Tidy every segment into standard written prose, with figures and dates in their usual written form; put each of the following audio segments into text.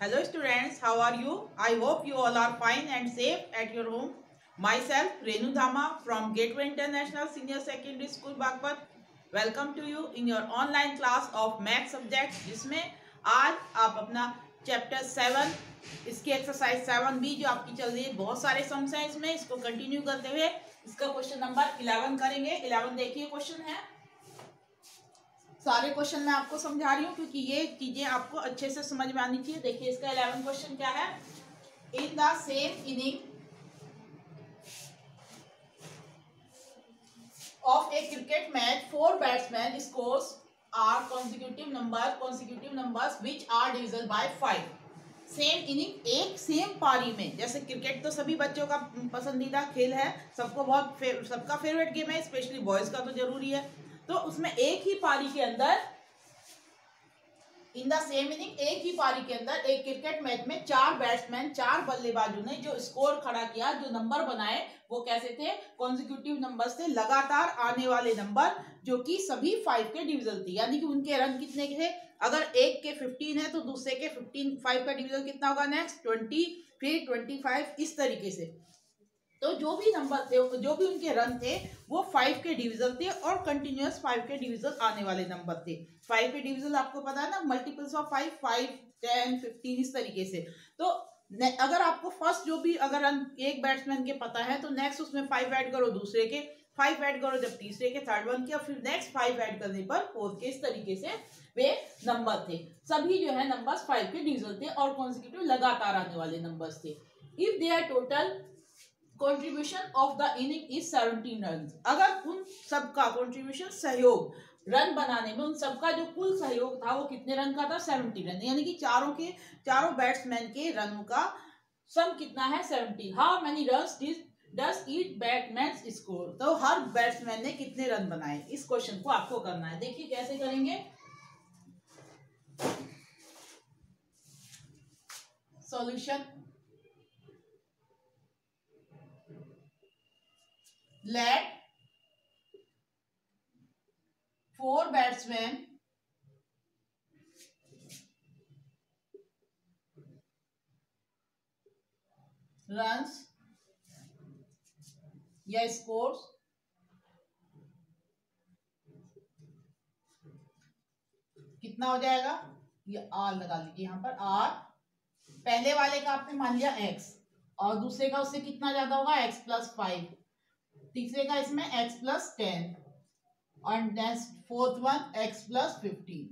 Hello students, how are you? I hope you all are fine and safe at your home. Myself Renu Dhama from Gateway International Senior Secondary School Bagpat. Welcome to you in your online class of math subject जिसमें आज आप अपना chapter 7 इसकी exercise 7B जो आपकी चल रही है, बहुत सारे सम्स हैं इसमें, इसको कंटिन्यू करते हुए इसका क्वेश्चन नंबर 11 करेंगे। 11 देखिए क्वेश्चन है, सारे क्वेश्चन मैं आपको समझा रही हूँ क्योंकि ये चीजें आपको अच्छे से समझ में आनी चाहिए। देखिए इसका 11 क्वेश्चन क्या है। In the same inning of a cricket match 4 batsman scores are consecutive numbers which are divisible by 5। Same inning, एक सेम पारी में, जैसे क्रिकेट तो सभी बच्चों का पसंदीदा खेल है, सबका फेवरेट गेम है, स्पेशली बॉयज का तो जरूरी है। तो उसमें एक ही पारी के अंदर, इन द सेम इनिंग, एक ही पारी के अंदर एक क्रिकेट मैच में 4 बैट्समैन, 4 बल्लेबाजों ने जो स्कोर खड़ा किया, जो नंबर बनाए, वो कैसे थे? कॉन्जिक्यूटिव नंबर्स थे, लगातार आने वाले नंबर, जो कि सभी 5 के डिविजन थे। यानी कि उनके रन कितने के थे? अगर एक के 15 है तो दूसरे के 5 का डिविजन कितना होगा? नेक्स्ट 20, फिर 25, इस तरीके से। तो जो भी नंबर थे, जो भी उनके रन थे, वो 5 के डिविजन थे और कंटिन्यूअस 5 के डिविजन आने वाले नंबर थे। 5 के डिविजन आपको पता है ना, मल्टीपल्स ऑफ 5, 10, 15, इस तरीके से। तो अगर आपको फर्स्ट जो भी अगर रन एक बैट्समैन के पता है तो नेक्स्ट उसमें 5 ऐड करो, दूसरे के 5 ऐड करो जब तीसरे के, थर्ड वन के, और फिर नेक्स्ट 5 ऐड करने पर फोर्थ के, इस तरीके से वे नंबर थे। सभी जो है नंबर्स 5 के डिविजन थे और कॉन्जिक्यूटिव लगातार आने वाले नंबर्स थे। If they are total contribution of the inning is 17 run, अगर उन सबका कंट्रीब्यूशन, सहयोग रन बनाने में, उन सबका जो कुल सहयोग था वो कितने रन का था? 70 रन। यानी कि चारों बैट्समैन के रनों का सम कितना है? 70। How many runs does each batsman score, तो हर बैट्समैन ने कितने रन बनाए, इस क्वेश्चन को आपको करना है। देखिए कैसे करेंगे। सॉल्यूशन, let 4 batsmen runs या scores कितना हो जाएगा? ये आर लगा लीजिए यहाँ पर। आर पहले वाले का आपने मान लिया x, और दूसरे का उससे कितना ज्यादा होगा? x+5, तीसरे का इसमें x+10, और नेक्स्ट फोर्थ वन x+15।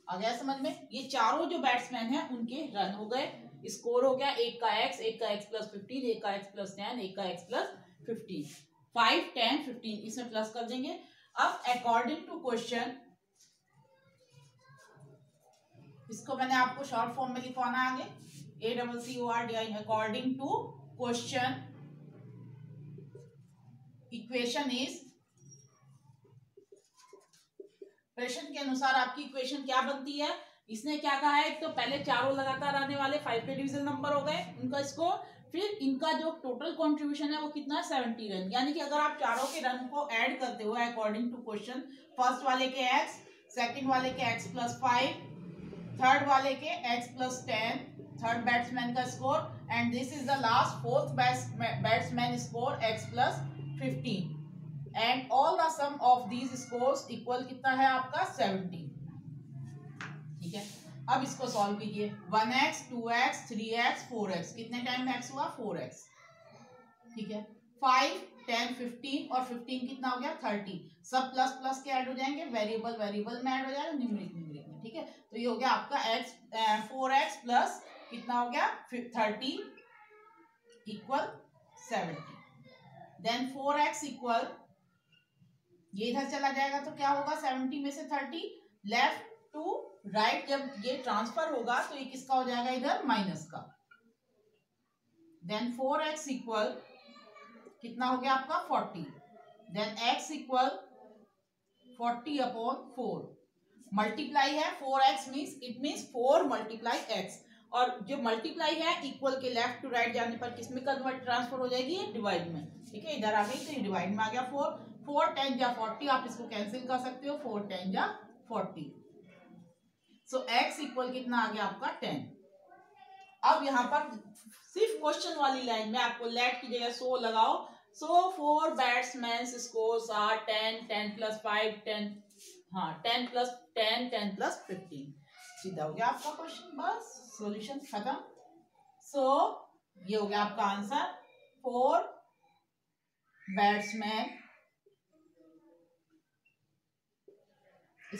आ गया समझ में? ये चारों जो बैट्समैन हैं उनके रन हो गए, स्कोर हो गया, एक का x, एक का x+15, एक का x+10, एक का x+15, 5, 10, 15, इसमें प्लस कर देंगे। अब अकॉर्डिंग टू क्वेश्चन, इसको मैंने आपको शॉर्ट फॉर्म में लिखवाना है आगे, ACCORDIN, according to question equation is, प्रश्न के अनुसार आपकी इक्वेशन क्या बनती है? इसने क्या कहा है? एक तो पहले चारों लगातार आने वाले 5 के डिविजन नंबर हो गए, उनका स्कोर, फिर इनका जो टोटल कंट्रीब्यूशन है वो कितना है? 70 रन। यानी कि अगर आप चारों के रन को ऐड करते हो अकॉर्डिंग टू क्वेश्चन, फर्स्ट वाले के x, सेकंड वाले के x+5, थर्ड वाले के x+10, थर्ड बैट्समैन का score, and this is the last fourth batsman score x+15, and all the sum of these scores equal कितना है आपका? 70। ठीक है, अब इसको सॉल्व कीजिए। 1x, 2x, 3x, 4x, कितने टाइम x हुआ? 4x। ठीक है, 5, 10, 15, और 15 कितना हो गया? 30। सब प्लस प्लस के ऐड हो जाएंगे, वेरिएबल में ऐड हो जाएगा, न्यूमेरिक में। ठीक है, तो ये हो गया आपका 4x प्लस कितना हो गया? 30 इक्वल 70। देन 4x इक्वल, ये इधर चला जाएगा तो क्या होगा? 70 में से 30 लेफ्ट टू राइट, जब ये ट्रांसफर होगा तो ये किसका हो जाएगा? इधर माइनस का। देन 4x इक्वल कितना हो गया आपका? 40। देन x इक्वल 40/4, मल्टीप्लाई है 4x मीन्स 4 मल्टीप्लाई x, और जो मल्टीप्लाई है इक्वल के लेफ्ट टू राइट जाने पर किसमें कन्वर्ट ट्रांसफर हो जाएगी? डिवाइड में। ठीक है, इधर आ गई तो ये डिवाइड में आ गया 4, 4 10 जा 40, आप इसको कैंसिल कर सकते हो, 4 10 जा 40। सो x इक्वल कितना आ गया आपका 10। अब यहाँ पर सिर्फ क्वेश्चन वाली लाइन में आपको लेट की जगह सो लगाओ। सो 4 बैट्समैन स्कोर्स आर 10, 10 + 5, 10, हाँ 10 + 10, 10 + 15। सीधा हो गया आपका क्वेश्चन, बस सॉल्यूशन खत्म। सो ये हो गया आपका आंसर। 4 बैट्समैन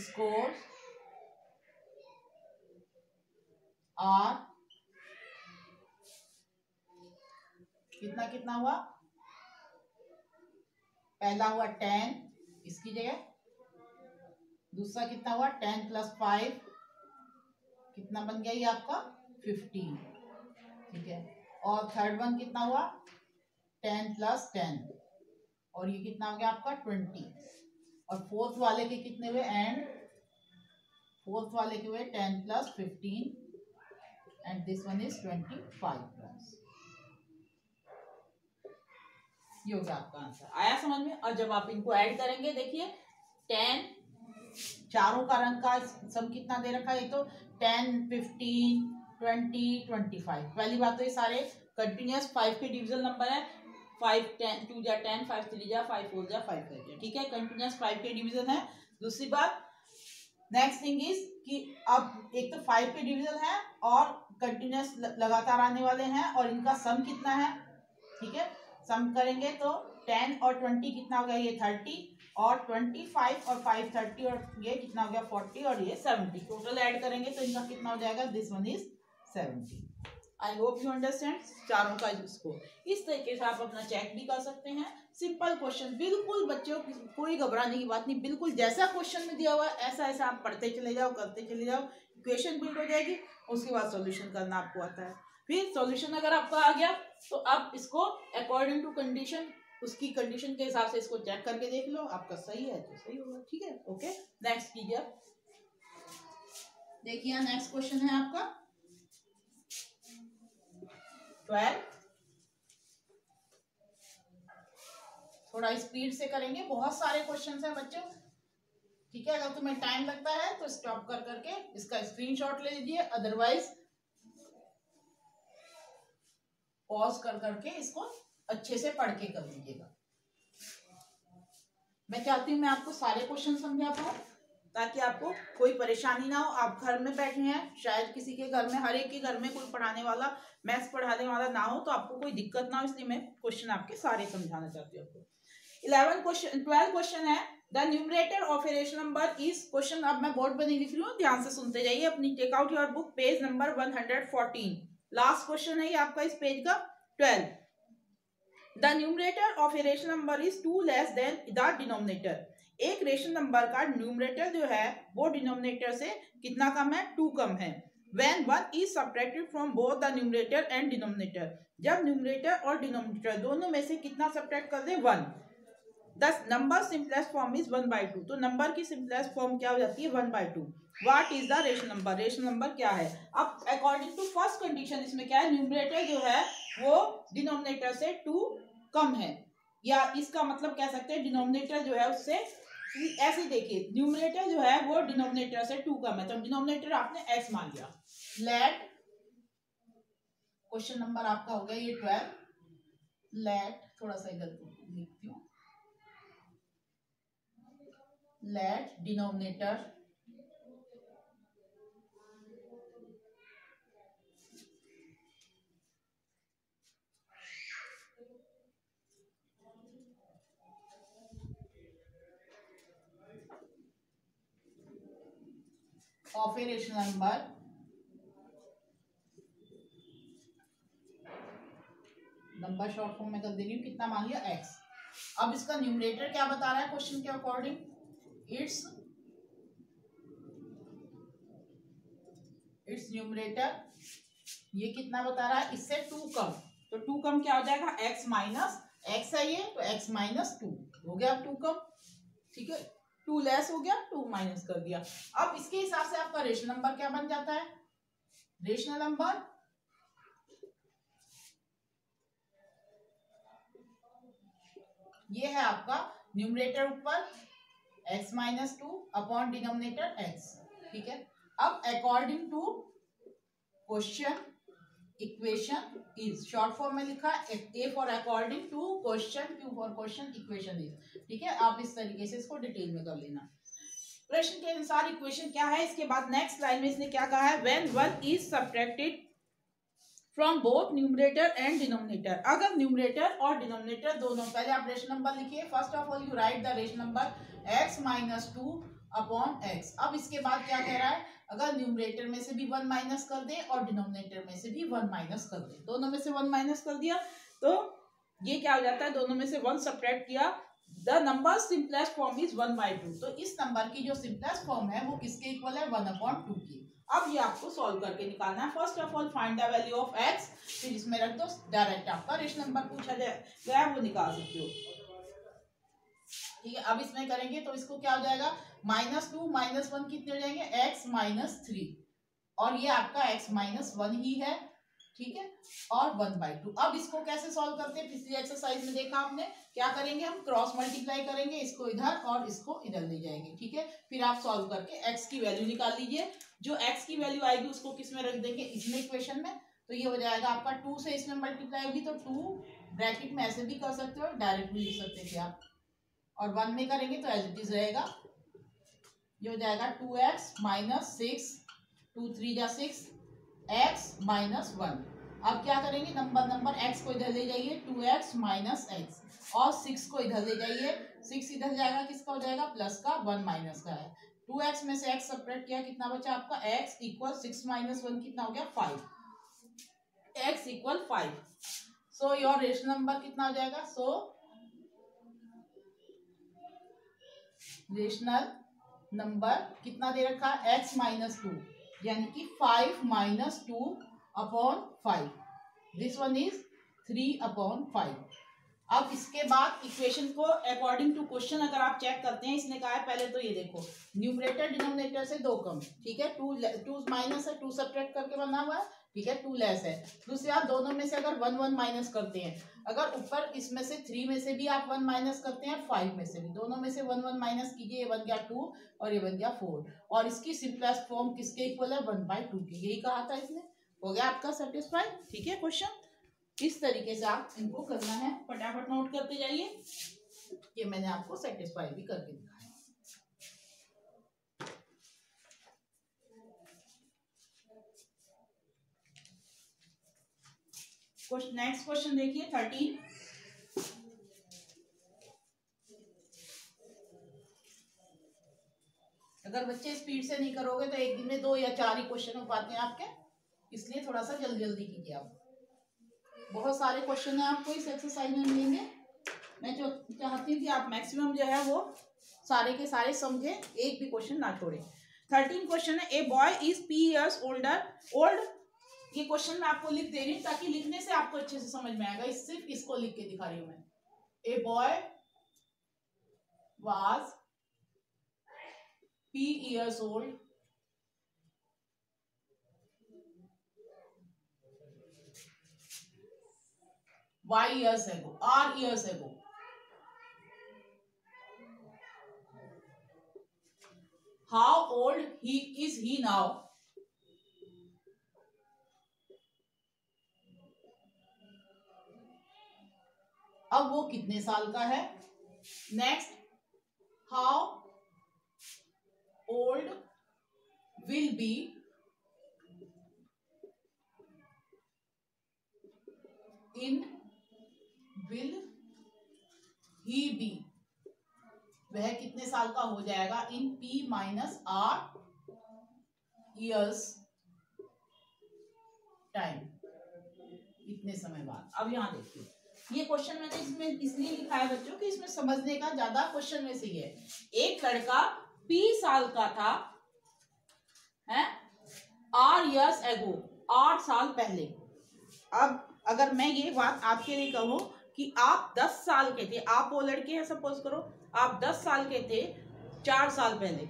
स्कोर्स आर कितना कितना हुआ, पहला हुआ 10, इसकी जगह दूसरा कितना हुआ 10 + 5, कितना बन गया ये आपका 15, ठीक है। और थर्ड वन कितना हुआ 10 + 10, और ये कितना हो गया आपका 20। और फोर्थ वाले के कितने हुए, एंड फोर्थ वाले के हुए 10 + 15 एंड दिस वन इज 25+। ये हो गया आपका आंसर। आया समझ में। और जब आप इनको ऐड करेंगे, देखिए 10, चारों का रंग का सम कितना दे रखा है, तो 10, 15, 20, 25। पहली बात तो ये सारे कंटिन्यूअस 5 के डिविजन नंबर है। 5 10 2 जा 10, 5 3 जा 5 4 जा 5 5 जा, ठीक है, कंटिन्यूअस 5 के डिवीजन है। दूसरी बात, नेक्स्ट थिंग इज कि अब एक तो 5 के डिवीजन है और कंटिन्यूअस लगातार आने वाले हैं, और इनका सम कितना है, ठीक है। सम करेंगे तो 10 और 20 कितना हो गया, ये 30, और 25 और 5 30, और ये कितना हो गया 40, और ये 70। टोटल ऐड करेंगे तो इनका कितना हो जाएगा, this one is 70। I hope you understand चारों का स्कोर। इस तरीके से आप अपना चेक भी कर सकते हैं। सिंपल क्वेश्चन, बिल्कुल बच्चों कोई घबराने की बात नहीं, बिल्कुल जैसा क्वेश्चन में दिया हुआ है ऐसा ऐसा आप पढ़ते चले जाओ, करते चले जाओ, इक्वेशन बिल्ड हो जाएगी, उसके बाद सॉल्यूशन करना आपको आता है। फिर सॉल्यूशन अगर आपका आ गया तो आप इसको अकॉर्डिंग टू कंडीशन, उसकी कंडीशन के हिसाब से इसको चेक करके देख लो, आपका सही है तो सही होगा, ठीक है। ओके, नेक्स्ट कीजिए। देखिए नेक्स्ट क्वेश्चन है आपका 12। थोड़ा स्पीड से करेंगे, बहुत सारे क्वेश्चन हैं बच्चों, ठीक है। अगर तुम्हें टाइम लगता है तो स्टॉप कर करके इसका स्क्रीनशॉट ले लीजिए, अदरवाइज पॉज कर करके इसको अच्छे से पढ़ के कर लीजिएगा। मैं चाहती हूँ मैं आपको सारे क्वेश्चन समझा पाऊँ ताकि आपको कोई परेशानी ना हो। आप घर में बैठे हैं, शायद किसी के घर में, हर एक के घर में कोई पढ़ाने वाला, मैथ्स पढ़ाने वाला ना हो, तो आपको कोई दिक्कत ना हो, इसलिए मैं क्वेश्चन आपके सारे समझाना चाहती हूँ आपको। 12 क्वेश्चन है, the numerator of a rational number is, question अब मैं बोर्ड पर नहीं लिख रही हूँ, ध्यान से सुनते जाइए अपनी, take out your book, page number 114, last question है ये आपका इस पेज का 12। The numerator of a rational number is 2 less than the denominator. एक रेशनल नंबर का न्यूमरेटर जो है वो डिनोमिनेटर से कितना कम है, 2 कम है। When 1 is subtracted from both the numerator and denominator, जब न्यूमरेटर और डिनोमिनेटर दोनों में से कितना सब्ट्रैक्ट कर दें, 1। Thus number simplest form is 1/2। तो नंबर की सिंपलेस्ट फॉर्म क्या हो जाती है, 1/2। What is the rational number, rational number क्या है। अब अकॉर्डिंग टू फर्स्ट कंडीशन इसमें क्या है, न्यूमरेटर जो है वो डिनोमिनेटर से 2 कम है, या इसका मतलब कह सकते हैं डिनोमिनेटर जो है उससे, ऐसे देखिए न्यूमरेटर जो है वो डिनोमिनेटर से 2 कम है, तो डिनोमिनेटर आपने x मान लिया। लेट क्वेश्चन नंबर आपका हो गया ये 12। लेट थोड़ा सा गलती लिखती हूँ, let denominator of a rational number short form में कर दे रही हूँ, कितना मान लिया x। अब इसका न्यूमरेटर क्या बता रहा है क्वेश्चन के अकॉर्डिंग, इट्स न्यूमरेटर ये कितना बता रहा है, इससे 2 कम, तो 2 कम क्या हो जाएगा, x माइनस x है ये, तो x माइनस 2 हो गया 2 कम, ठीक है। 2 लेस हो गया, 2 माइनस कर दिया। अब इसके हिसाब से आपका रेशनल नंबर क्या बन जाता है, रेशनल नंबर ये है आपका न्यूमरेटर ऊपर x minus 2 upon denominator x, ठीक है। अब according to question equation is, short form में लिखा A for according to question, Q for question, equation is. ठीक है, आप इस तरीके से इसको डिटेल में कर लेना। प्रश्न के अनुसार इक्वेशन क्या है, इसके बाद नेक्स्ट लाइन में इसने क्या कहा है, when one is subtracted from both numerator and denominator. अगर न्यूमरेटर और डिनोमिनेटर दोनों, पहले आप रेशनल नंबर लिखिए। First of all you right the rational number x minus 2 upon x। अब इसके बाद क्या कह रहा है, अगर न्यूमरेटर में से भी 1 माइनस कर दे और डिनोमिनेटर में से भी 1 माइनस कर दे, दोनों में से 1 माइनस कर दिया तो ये क्या हो जाता है, दोनों में से 1 सब्ट्रैक्ट किया, the number simplest form is 1/2। तो इस नंबर की जो सिंपलेस्ट फॉर्म है वो किसके इक्वल है, 1/2 की। अब ये आपको सॉल्व करके निकालना है। First of all find the value of x, फिर इसमें रख दो, डायरेक्ट आपका रेशनल नंबर पूछा गया वो निकाल सकते हो। ठीक है, अब इसमें करेंगे तो इसको क्या हो जाएगा, -2 -1 कितने हो जाएंगे, x माइनस 3, और ये आपका x माइनस 1 ही है। ठीक है, और 1/2। अब इसको कैसे सॉल्व करते हैं, पिछली एक्सरसाइज में देखा आपने, क्या करेंगे, हम क्रॉस मल्टीप्लाई करेंगे, इसको इधर और इसको इधर ले जाएंगे। ठीक है, फिर आप सॉल्व करके x की वैल्यू निकाल लीजिए। जो x की वैल्यू आएगी उसको किस में रख देंगे, इसमें इक्वेशन में। तो ये हो जाएगा आपका 2 से इसमें मल्टीप्लाई होगी तो 2 ब्रैकेट में ऐसे भी कर सकते हो, डायरेक्ट भी लिख सकते थे आप, और 1 में करेंगे तो एज इट इज रहेगा। ये हो जाएगा 2x माइनस 6, 2 3 जा 6, x माइनस 1। अब क्या करेंगे, नंबर x को इधर ले जाइए, 2x माइनस x, और 6 को इधर ले जाइए, 6 इधर जाएगा, किसका हो जाएगा, प्लस का, 1 माइनस का है। 2x में से x सब्ट्रैक्ट किया, कितना बचा आपका, x इक्वल 6 माइनस 1 कितना हो गया, 5, x equal 5। So your rational number कितना हो जाएगा, सो रेशनल नंबर कितना दे रखा है, x माइनस 2, यानी कि 5 minus 2 upon 5, this one is 3/5। अब इसके बाद इक्वेशन को अकॉर्डिंग टू क्वेश्चन अगर आप चेक करते हैं, इसने कहा है पहले तो ये देखो, न्यूमरेटर डिनोमिनेटर से 2 कम। ठीक है, 2 माइनस है, 2 सब्ट्रैक्ट करके बना हुआ है। ठीक है, 2 लेस है। दूसरी बात, दोनों में से अगर 1 1 माइनस करते हैं, अगर ऊपर इसमें से 3 में से भी आप 1 माइनस करते हैं, 5 में से भी, दोनों में से 1 1 माइनस कीजिए, ये बन गया 2 और ये बन गया 4, और इसकी सिंपलेस्ट फॉर्म किसके इक्वल है, 1/2 की। यही कहा था इसने। हो गया आपका सेटिस्फाइड। ठीक है, क्वेश्चन इस तरीके से आप इनको करना है, फटाफट नोट करते जाइए। ये मैंने आपको सेटिस्फाई भी करके दिखाया। नेक्स्ट क्वेश्चन देखिए 13। अगर बच्चे स्पीड से नहीं करोगे तो एक दिन में 2 या 4 ही क्वेश्चन हो पाते हैं आपके, इसलिए थोड़ा सा जल्दी जल्दी कीजिए। आप बहुत सारे क्वेश्चन है आपको इस एक्सरसाइज में मिलेंगे। मैं जो चाहती हूँ कि आप मैक्सिमम जो है वो सारे के सारे समझे, एक भी क्वेश्चन ना छोड़े। 13 क्वेश्चन है, a boy is P years old. ये क्वेश्चन मैं आपको लिख दे रही हूँ ताकि लिखने से आपको अच्छे से समझ में आएगा। सिर्फ इसको लिख के दिखा रही हूँ मैं। A boy was P years old Y years ago, R years ago. How old is he now? अब वो कितने साल का है। Next, how old will be in will he be, वह कितने साल का हो जाएगा in P minus R years time, इतने समय बाद। अब यहाँ देखिए, ये क्वेश्चन मैंने इसमें इसलिए लिखा है बच्चों कि इसमें समझने का ज्यादा क्वेश्चन में से ही है। एक लड़का P साल का था, है, R years ago, 8 साल पहले। अब अगर मैं ये बात आपके लिए कहूँ कि आप 10 साल के थे, आप वो लड़के हैं, सपोज करो आप 10 साल के थे 4 साल पहले,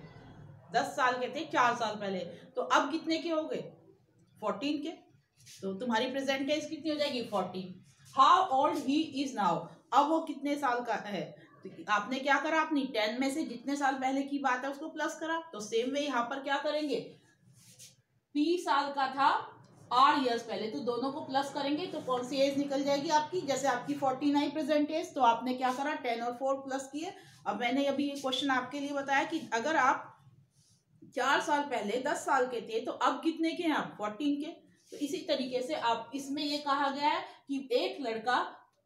10 साल के थे 4 साल पहले, तो अब कितने के हो गए, 14 के। तो तुम्हारी प्रेजेंट एज कितनी हो जाएगी, 14। How old he is now, अब वो कितने साल का है। तो आपने क्या करा, अपनी 10 में से जितने साल पहले की बात है उसको प्लस करा। तो सेम वे यहाँ पर क्या करेंगे, P साल का था R ईयर्स पहले, तो दोनों को प्लस करेंगे तो कौन सी एज निकल जाएगी आपकी, जैसे आपकी 49 प्रेजेंट एज, तो आपने क्या करा 10 और 4 प्लस किए। अब मैंने अभी ये क्वेश्चन आपके लिए बताया कि अगर आप 4 साल पहले 10 साल के थे तो अब कितने के हैं आप 14 के। तो इसी तरीके से आप इसमें ये कहा गया है कि एक लड़का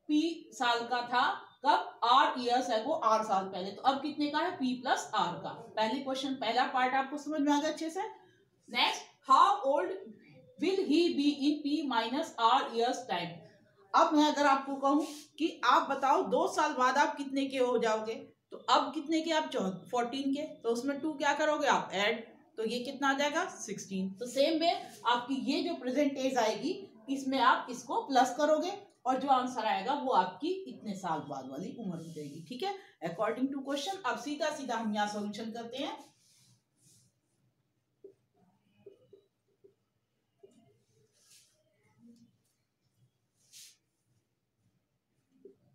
P साल का था कब, R ईयर्स है वो R साल पहले, तो अब कितने का है P प्लस R का। पहली क्वेश्चन पहला पार्ट आपको समझ में आ गया अच्छे से। Next, how old will he be in P minus R years time. अब मैं अगर आपको कहूं कि आप बताओ 2 साल बाद आप कितने के हो जाओगे, तो अब कितने के आप 14 के, तो उसमें 2 क्या करोगे आप ऐड, तो ये कितना आ जाएगा 16। तो सेम वे आपकी ये जो प्रेजेंट एज आएगी इसमें आप इसको प्लस करोगे और जो आंसर आएगा वो आपकी इतने साल बाद वाली उम्र हो जाएगी। ठीक है, अकॉर्डिंग टू क्वेश्चन। अब सीधा सीधा हम यहाँ सॉल्यूशन करते हैं।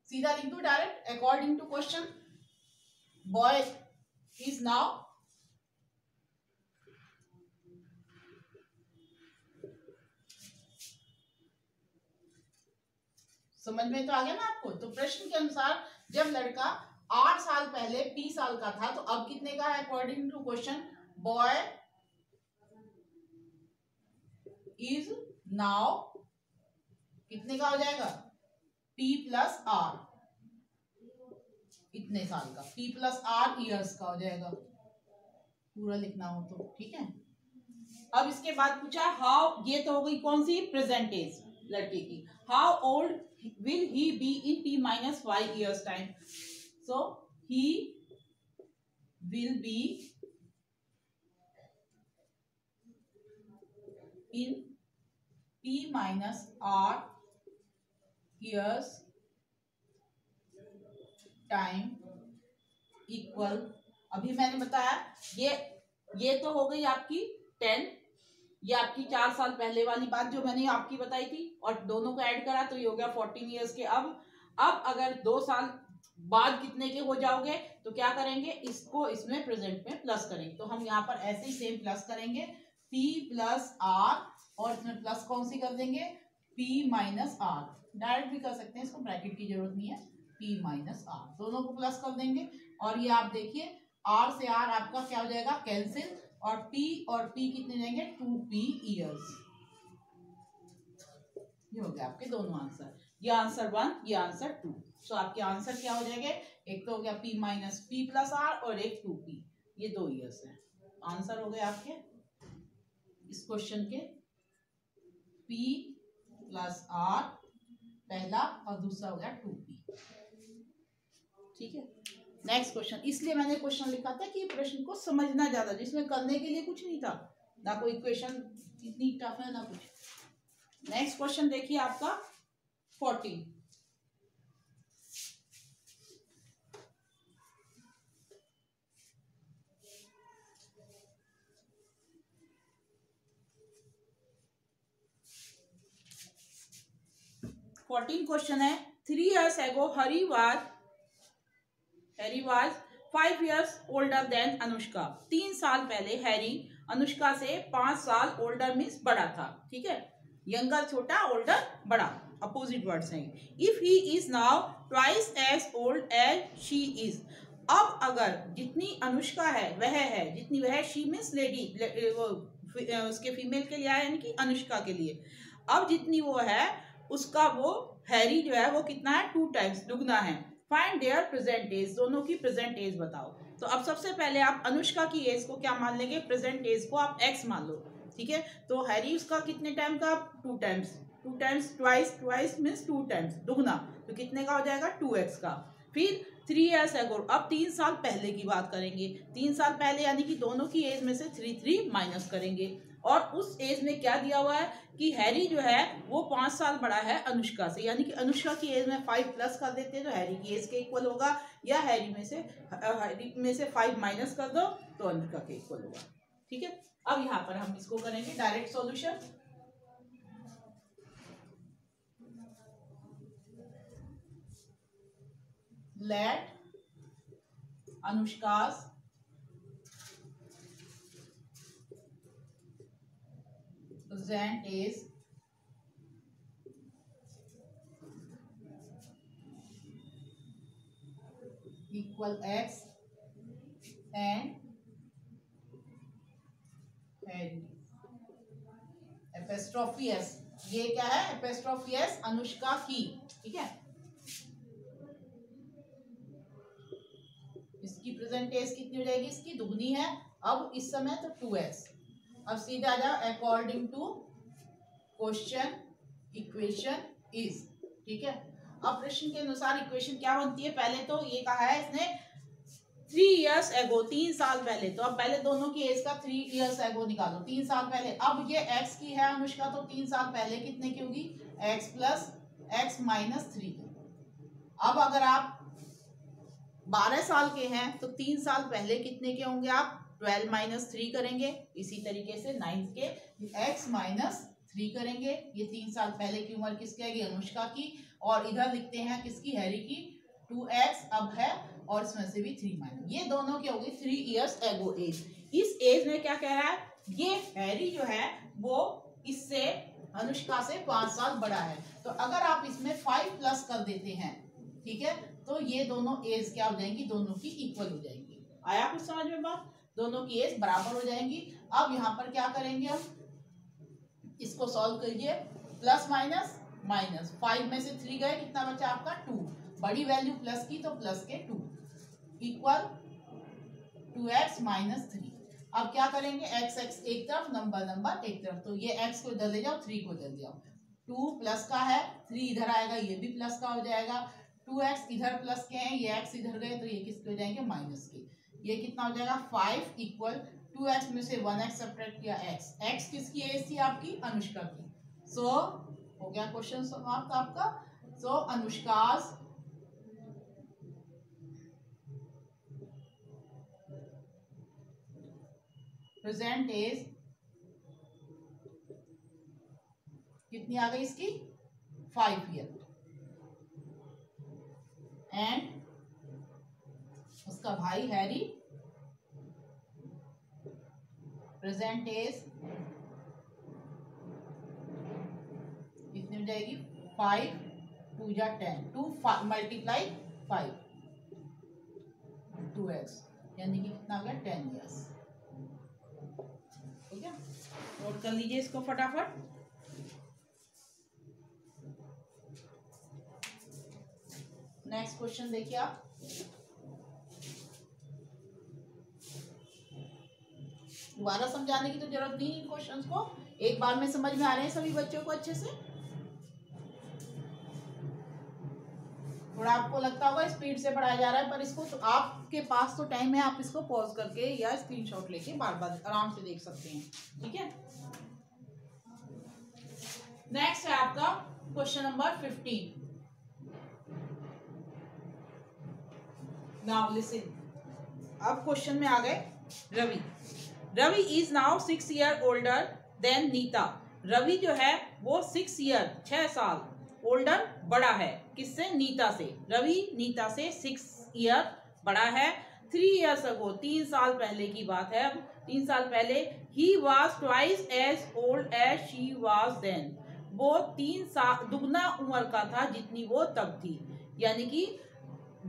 सीधा लिख दो direct, according to question boy is now समझ में तो आ गया ना आपको। तो प्रश्न के अनुसार जब लड़का 8 साल पहले P साल का था तो अब कितने का है, according to question boy is now कितने का हो जाएगा P प्लस R, इतने साल का P प्लस R ईयर्स का हो जाएगा, पूरा लिखना हो तो। ठीक है, अब इसके बाद पूछा हाउ, ये तो हो गई कौन सी प्रेजेंट एज लड़के की। How old will he be in T minus 5 years time, so he will be in P minus R years time equal, अभी मैंने बताया ये तो हो गई आपकी 10, ये आपकी 4 साल पहले वाली बात जो मैंने आपकी बताई थी, और दोनों को ऐड करा तो ये हो गया 14 ईयर्स के। अब अगर 2 साल बाद कितने के हो जाओगे तो क्या करेंगे, इसको इसमें प्रेजेंट में प्लस करेंगे। तो हम यहाँ पर ऐसे ही सेम प्लस करेंगे P प्लस R, और इसमें प्लस कौन सी कर देंगे P माइनस R, डायरेक्ट भी कर सकते हैं, इसको ब्रैकेट की जरूरत नहीं है, P माइनस R दोनों को प्लस कर देंगे। और ये आप देखिए R से R आपका क्या हो जाएगा कैंसिल, और P कितने जाएंगे 2P ईयर्स। ये हो गया आपके दोनों आंसर, ये आंसर 1 ये आंसर 2। सो आपके आंसर क्या हो जाएंगे, एक तो हो गया P minus P plus R और एक 2P, ये 2 ईयर्स है। आंसर हो गए आपके इस क्वेश्चन के P प्लस R पहला, और दूसरा हो गया 2P। ठीक है, नेक्स्ट क्वेश्चन। इसलिए मैंने क्वेश्चन लिखा था कि प्रश्न को समझना ज्यादा, जिसमें करने के लिए कुछ नहीं था, ना कोई क्वेश्चन इतनी टफ है ना कुछ। नेक्स्ट क्वेश्चन देखिए आपका 14। क्वेश्चन है 3 years ago Hari was 5 years older than Anushka. 3 साल पहले हैरी अनुष्का से 5 साल ओल्डर मीन्स बड़ा था। ठीक है, यंगर छोटा, ओल्डर बड़ा, अपोजिट वर्ड्स हैं। If he is now twice as old as she is. अब अगर जितनी अनुष्का है वह है, जितनी वह, शी मीन्स लेडी, उसके फीमेल के लिए आया यानी कि अनुष्का के लिए, अब जितनी वो है उसका वो हैरी जो है वो कितना है 2 टाइम्स, दुगना है। फाइंड देयर प्रेजेंट एज, दोनों की प्रेजेंट एज बताओ। तो अब सबसे पहले आप अनुष्का की एज को क्या मान लेंगे, प्रेजेंट एज को आप x मान लो। ठीक है, तो हैरी उसका कितने टाइम का 2 times, 2 times twice means 2 times दुगना, तो कितने का हो जाएगा 2x का। फिर 3 years ago, अब 3 साल पहले की बात करेंगे, 3 साल पहले यानी कि दोनों की एज में से 3 माइनस करेंगे, और उस एज में क्या दिया हुआ है कि हैरी जो है वो 5 साल बड़ा है अनुष्का से, यानी कि अनुष्का की एज में 5 प्लस कर देते हैं तो हैरी की एज के इक्वल होगा, या हैरी में से 5 माइनस कर दो तो अनुष्का के इक्वल होगा। ठीक है, अब यहाँ पर हम इसको करेंगे direct solution. Let Anushka's present age equal x and apostrophe S, ये क्या है, एपेस्ट्रॉफी एस अनुष्का की, ठीक है। इसकी प्रेजेंट एज कितनी हो जाएगी, इसकी दुगनी है अब इस समय तो 2x। अब सीधा आ जाओ according to question equation is, ठीक है। अब प्रश्न के अनुसार इक्वेशन क्या बनती है, पहले तो ये कहा है इसने 3 years ago, 3 साल पहले, तो अब पहले दोनों की एज का 3 years ago निकालो, 3 साल पहले। अब ये x की है अनुष्का, तो 3 साल पहले कितने की होगी, x प्लस x माइनस 3। अब अगर आप 12 साल के हैं तो 3 साल पहले कितने के होंगे, आप 12 माइनस 3 करेंगे। इसी तरीके से 9 के x माइनस 3 करेंगे। ये 3 साल पहले की उम्र किसकी आएगी, अनुष्का की। और इधर लिखते हैं किसकी, हैरी की, 2x अब है और इसमें से भी 3 माइनस, ये दोनों क्या होगी 3 years ago एज। इस एज में क्या कह रहा है, ये हैरी जो है वो इससे अनुष्का से 5 साल बड़ा है। तो अगर आप इसमें 5 प्लस कर देते हैं, ठीक है, तो ये दोनों एज क्या हो जाएंगी, दोनों की इक्वल हो जाएंगी। आया कुछ समझ में बात, दोनों की एज बराबर हो जाएंगी। अब यहाँ पर क्या करेंगे, हम इसको सॉल्व करिए, प्लस माइनस माइनस, 5 में से 3 गए, कितना बचा आपका 2, बड़ी वैल्यू प्लस की तो प्लस के 2 इक्वल 2x माइनस 3। अब क्या करेंगे, x एक तरफ, नंबर एक तरफ, तो ये x को इधर ले जाओ, 3 को इधर ले जाओ, 2 प्लस का है, 3 इधर आएगा, ये भी प्लस का हो जाएगा, 2x इधर प्लस के हैं, ये x इधर गए तो ये किसके हो जाएंगे, माइनस के। ये कितना हो जाएगा 5 इक्वल 2x में से 1x सब्ट्रैक्ट किया x किसकी एज थी, आपकी अनुष्का की। सो हो गया क्वेश्चन समाप्त आपका। सो अनुष्काज प्रेजेंट एज कितनी आ गई इसकी, 5 ईयर, एंड उसका भाई हैरी प्रेजेंट एज कितनी हो जाएगी, 5 2 जा 10, 2 मल्टीप्लाई 5 2x, यानी कि कितना आ गया 10 ईयर्स। ठीक है, नोट कर लीजिए इसको फटाफट। नेक्स्ट क्वेश्चन देखिए आप, दोबारा समझाने की तो जरूरत नहीं, इन क्वेश्चंस को एक बार में समझ में आ रहे हैं सभी बच्चों को अच्छे से। थोड़ा आपको लगता होगा स्पीड से पढ़ाया जा रहा है, पर इसको तो आपके पास तो टाइम है, आप इसको पॉज करके या स्क्रीनशॉट लेके बार बार आराम से देख सकते हैं। ठीक है, नेक्स्ट है आपका क्वेश्चन नंबर 15। नाउ लिसन, अब क्वेश्चन में आ गए Ravi. Ravi is now 6 year older than Nita. Ravi जो है वो 6 ईयर 6 साल ओल्डर बड़ा है, किससे, नीता से। रवि नीता से 6 ईयर बड़ा है। 3 years ago 3 साल पहले की बात है। अब 3 साल पहले he was twice as old as she was then। वो 3 साल दुगना उम्र का था जितनी वो तब थी, यानी कि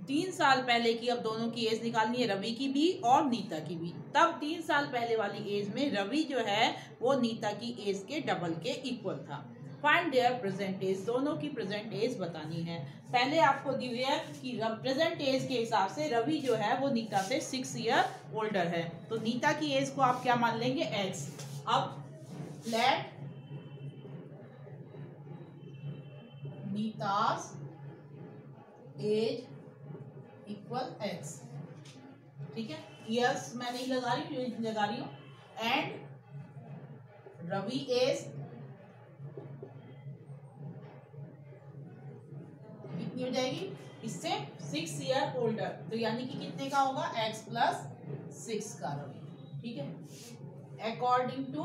3 साल पहले की अब दोनों की एज निकालनी है, रवि की भी और नीता की भी। तब 3 साल पहले वाली एज में रवि जो है वो नीता की एज के डबल के इक्वल था। फाइंड देयर प्रेजेंट एज, दोनों की प्रेजेंट एज बतानी है। पहले आपको दी हुई है कि प्रेजेंट एज के हिसाब से रवि जो है वो नीता से 6 ईयर ओल्डर है, तो नीता की एज को आप क्या मान लेंगे, x। अब लेट नीता's एज इक्वल x, ठीक है, ईयर्स मैं नहीं लगा रही हूँ, लगा रही हूँ, एंड रवि एज कितनी हो जाएगी, इससे 6 ईयर ओल्डर, तो यानी कि कितने का होगा, x प्लस 6 का रवि। ठीक है, अकॉर्डिंग टू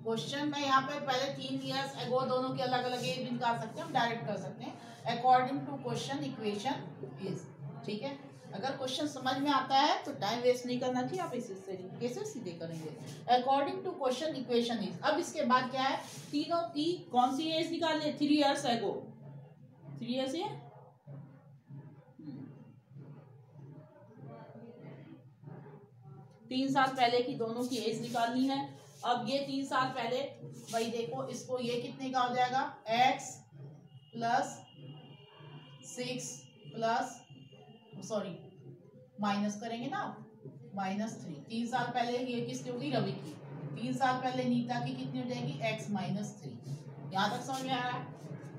क्वेश्चन में यहाँ पे पहले 3 ईयर्स एगो दोनों की अलग अलग एज निकाल सकते हैं, हम डायरेक्ट कर सकते हैं। According to question equation is, ठीक है। अगर क्वेश्चन समझ में आता है तो टाइम वेस्ट नहीं करना चाहिए, आप इसे तरीके से सीधे करेंगे। According to question equation is, अब इसके बाद क्या है, तीनों की कौन सी एज निकालनी है, 3 years एगो, 3 years है 3 साल पहले की दोनों की एज निकालनी है। अब ये 3 साल पहले भाई देखो इसको, ये कितने का हो जाएगा, x plus 6 plus sorry minus करेंगे ना, -3। 3 साल पहले ये किसकी होगी, रवि की। 3 साल पहले नीता की कितनी हो जाएगी, x -3। यहाँ तक समझ में आ रहा है।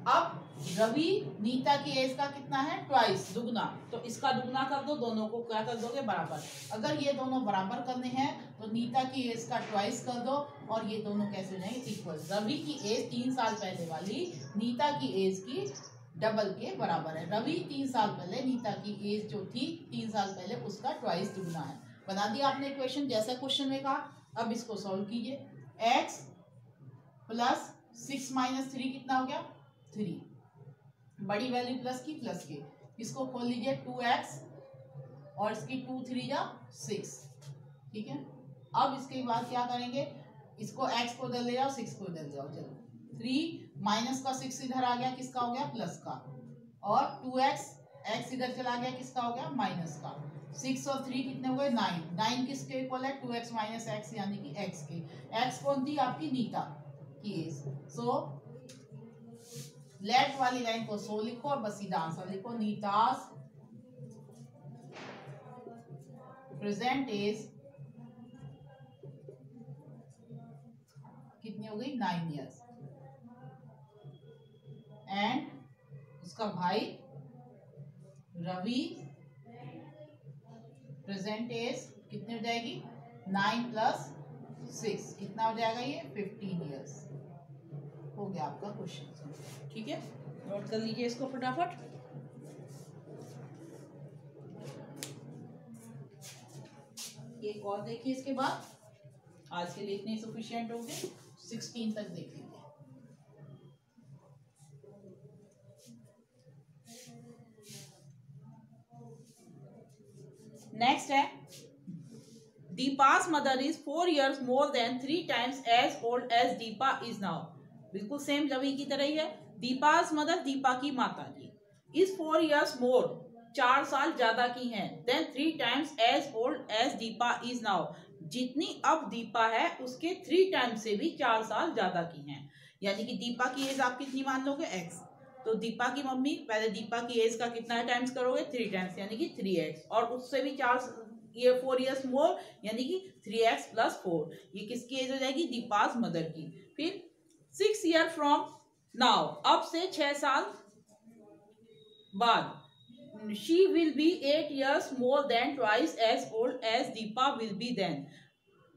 अब रवि नीता की एज का कितना है, ट्वाइस, दुगना, तो इसका दुगना कर दो, दोनों को क्या कर दोगे, बराबर। अगर ये दोनों बराबर करने हैं तो नीता की एज का ट्वाइस कर दो और ये दोनों कैसे हो जाएंगे, इक्वल। रवि की एज 3 साल पहले वाली नीता की एज की डबल के बराबर है। रवि 3 साल पहले नीता की एज जो थी 3 साल पहले उसका ट्वाइस दुगना है। बना दिया आपने इक्वेशन जैसा क्वेश्चन में कहा। अब इसको सॉल्व कीजिए, x प्लस 6 - 3 कितना हो गया, 3, बड़ी वैल्यू प्लस की प्लस के, इसको खोल लीजिए 2x और इसकी 2 3 जा 6, ठीक है। अब इसके बाद क्या करेंगे, इसको x को इधर ले जाओ, 6 को इधर ले जाओ, चलो 3 माइनस का 6 इधर आ गया, किसका हो गया, प्लस का, और 2x, x इधर चला गया, किसका हो गया, माइनस का। 6 और 3 कितने हो गए, 9, 9 किसके इक्वल है, 2x माइनस x यानी कि x के। x कौन थी, आपकी नीता की एज। सो लेफ्ट वाली लाइन को 100 लिखो और बस सीधा आंसर लिखो, नीतास प्रेजेंट एज कितनी हो गई, 9 years, एंड उसका भाई रवि प्रेजेंट एज कितनी हो जाएगी, 9 + 6 कितना हो जाएगा, ये 15 years। हो गया आपका क्वेश्चन, ठीक है। नोट कर लीजिए इसको फटाफट। एक और देखिए इसके बाद, आज के लिए इतने सफिशिएंट हो गए, 16 तक देख लीजिए। नेक्स्ट है, दीपा's mother is 4 years more than 3 times as old as Deepa is now। बिल्कुल सेम रवि की तरह ही है। दीपा's mother, दीपा की माता जी, is 4 years more, 4 साल ज्यादा की हैं, then 3 times as old as Deepa is now, जितनी अब दीपा है उसके 3 टाइम्स से भी 4 साल ज्यादा की हैं। यानी कि दीपा की एज आप कितनी मान लोगे, x, तो दीपा की मम्मी पहले दीपा की एज का कितना टाइम्स करोगे, 3 टाइम्स यानी कि 3x, और उससे भी 4 years मोर यानी कि 3x + 4, ये किसकी एज हो जाएगी, दीपा's मदर की। फिर 6 years फ्रॉम नाउ, अब से 6 साल बाद, she will be 8 years more than twice as old as Deepa will be then,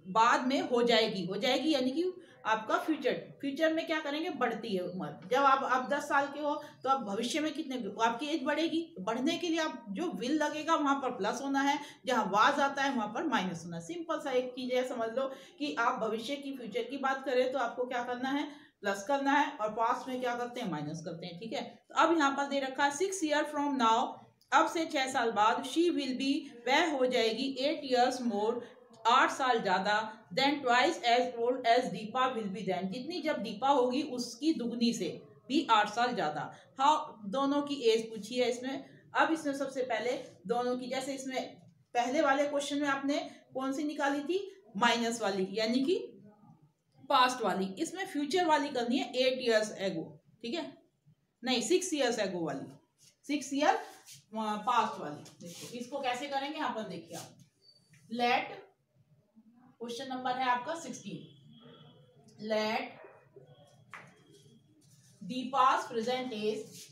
बाद में हो जाएगी यानी कि आपका फ्यूचर में क्या करेंगे, बढ़ती है उम्र। जब आप 10 साल के हो तो आप भविष्य में कितने, आपकी एज बढ़ेगी, बढ़ने के लिए आप जो विल लगेगा वहां पर प्लस होना है, जहां वाज आता है वहां पर माइनस होना है। सिंपल सा एक चीज है, समझ लो कि आप भविष्य की, फ्यूचर की बात करें तो आपको क्या करना है, प्लस करना है, और पास्ट में क्या करते हैं, माइनस करते हैं, ठीक है। तो अब यहाँ पर दे रखा है 6 years फ्रॉम नाउ, अब से 6 साल बाद, शी विल बी, वह हो जाएगी 8 years मोर, 8 साल ज्यादा, then twice as old as Deepa will be then, जितनी जब दीपा होगी उसकी दुगनी से भी 8 साल ज्यादा। हाँ, दोनों की एज पूछी है इसमें। अब इसमें सबसे पहले दोनों की, जैसे इसमें पहले वाले क्वेश्चन में आपने कौन सी निकाली थी, माइनस वाली यानी कि पास्ट वाली, इसमें फ्यूचर वाली करनी है 8 years एगो, ठीक है, नहीं 6 years एगो वाली, 6 year पास्ट वाली। देखो इसको कैसे करेंगे, यहाँ पर देखिए आप, लेट, क्वेश्चन नंबर है आपका 16, लेट दीपा's प्रेजेंट एज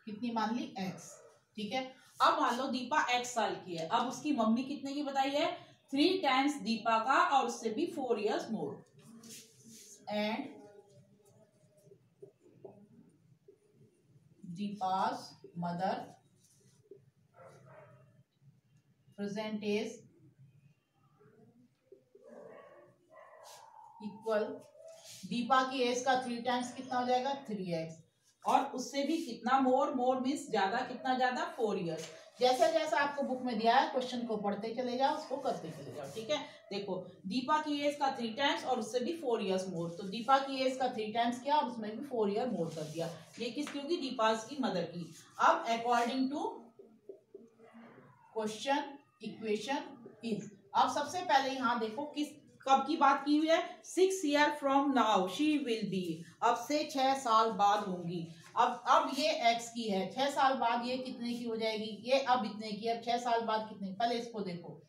कितनी मान ली, x, ठीक है। अब मान लो दीपा x साल की है, अब उसकी मम्मी कितने की बताई है, 3 टाइम्स दीपा का, और उससे भी 4 years more, and Deepa's mother present age equal Deepa की एज का 3 टाइम्स कितना हो जाएगा 3x, और उससे भी कितना मोर, मोर मीन्स ज्यादा, कितना ज्यादा 4 इयर्स। जैसा जैसा आपको बुक में दिया है क्वेश्चन को पढ़ते चले जाओ, उसको करते चले जाओ, ठीक है। देखो दीपा की एज का 3 टाइम्स और उससे भी 4 इयर्स मोर, तो दीपा की एज का 3 टाइम्स किया और उसमें भी 4 ईयर मोर कर दिया। ये किसकी होगी, दीपा की मदर की। अब according to question equation is, अब सबसे पहले यहाँ देखो किस कब की बात की हुई है, 6 year from now she will be, अब से 6 साल बाद होंगी। अब ये x की है, 6 साल बाद ये कितने की हो जाएगी, ये अब इतने की, अब 6 साल बाद कितने, पहले इसको देखो,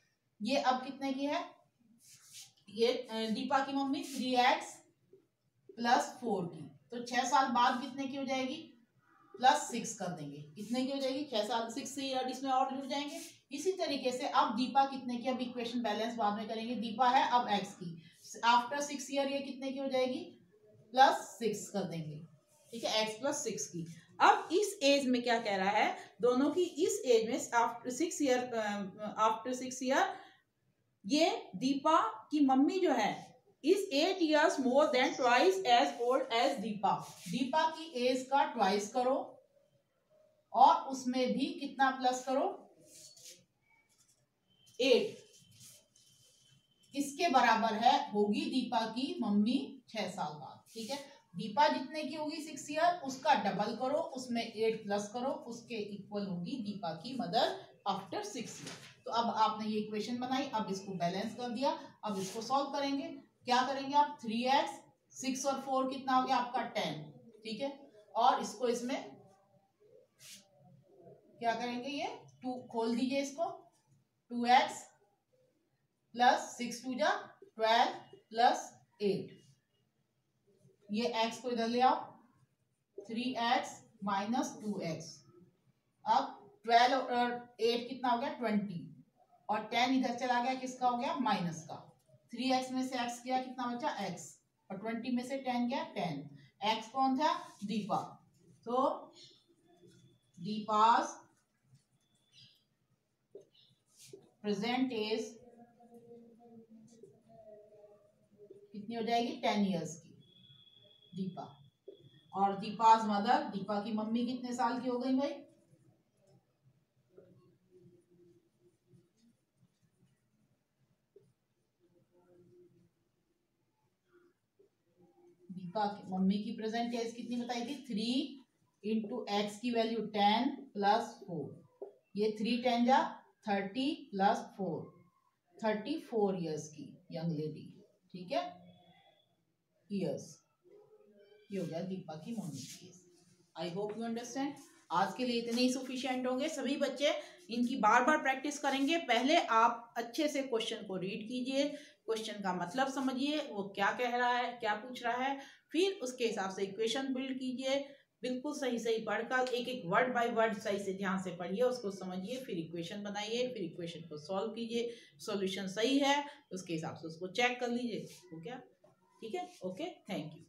ये अब कितने की है, ये दीपा की मम्मी 3x प्लस 4 की, तो 6 साल बाद कितने की हो जाएगी, प्लस 6 कर देंगे, कितने की हो जाएगी 6 साल, 6 ईयर इसमें और जुड़ जाएंगे। इसी तरीके से अब दीपा कितने की, अब इक्वेशन बैलेंस बाद में करेंगे, दीपा है अब x की, आफ्टर 6 ईयर ये कितने की हो जाएगी, प्लस 6 कर देंगे, ठीक है, x प्लस 6 की। अब इस एज में क्या कह रहा है, दोनों की इस एज में आफ्टर 6 ईयर ये दीपा की मम्मी जो है is 8 years more than twice as old as Deepa, Deepa की एज का ट्वाइस करो और उसमें भी कितना प्लस करो 8, इसके बराबर है होगी दीपा की मम्मी 6 साल बाद, ठीक है। दीपा जितने की होगी 6 ईयर, उसका डबल करो, उसमें 8 प्लस करो, उसके इक्वल होगी दीपा की मदर आफ्टर 6 ईयर। तो अब आपने ये इक्वेशन बनाई, अब इसको बैलेंस कर दिया, अब इसको सॉल्व करेंगे। क्या करेंगे आप, 3x 6 और 4 कितना हो गया आपका 10, ठीक है, और इसको इसमें क्या करेंगे, ये 2 खोल दीजिए इसको, 2x प्लस 6 2 जा 12 प्लस 8, ये x को इधर ले आओ, 3x माइनस 2x, अब 12 और 8 कितना हो गया 20, और 10 इधर चला गया, किसका हो गया माइनस का, 3x में से x गया, कितना बचा x, और 20 में से 10 गया 10, x कौन था दीपा, तो दीपास प्रेजेंट एज कितनी हो जाएगी 10 इयर्स की दीपा, और दीपास मदर, दीपा की मम्मी कितने साल की हो गई भाई, दीपा की मम्मी की प्रेजेंट एज कितनी बताई थी, 3 इंटू एक्स की वैल्यू 10 प्लस 4, ये 3 10 जा 30 प्लस 4, 34 इयर्स की यंग लेडी, ठीक है, इयर्स, ये हो गया दीपा की मम्मी की age. I hope you understand. आज के लिए इतने ही सफिशिएंट होंगे, सभी बच्चे इनकी बार बार प्रैक्टिस करेंगे। पहले आप अच्छे से क्वेश्चन को रीड कीजिए, क्वेश्चन का मतलब समझिए, वो क्या कह रहा है, क्या पूछ रहा है, फिर उसके हिसाब से इक्वेशन बिल्ड कीजिए, बिल्कुल सही सही पढ़कर एक एक वर्ड बाय वर्ड सही से ध्यान से पढ़िए, उसको समझिए, फिर इक्वेशन बनाइए, फिर इक्वेशन को सॉल्व कीजिए, सॉल्यूशन सही है उसके हिसाब से उसको चेक कर लीजिए, हो गया, ठीक है, ओके, थैंक यू।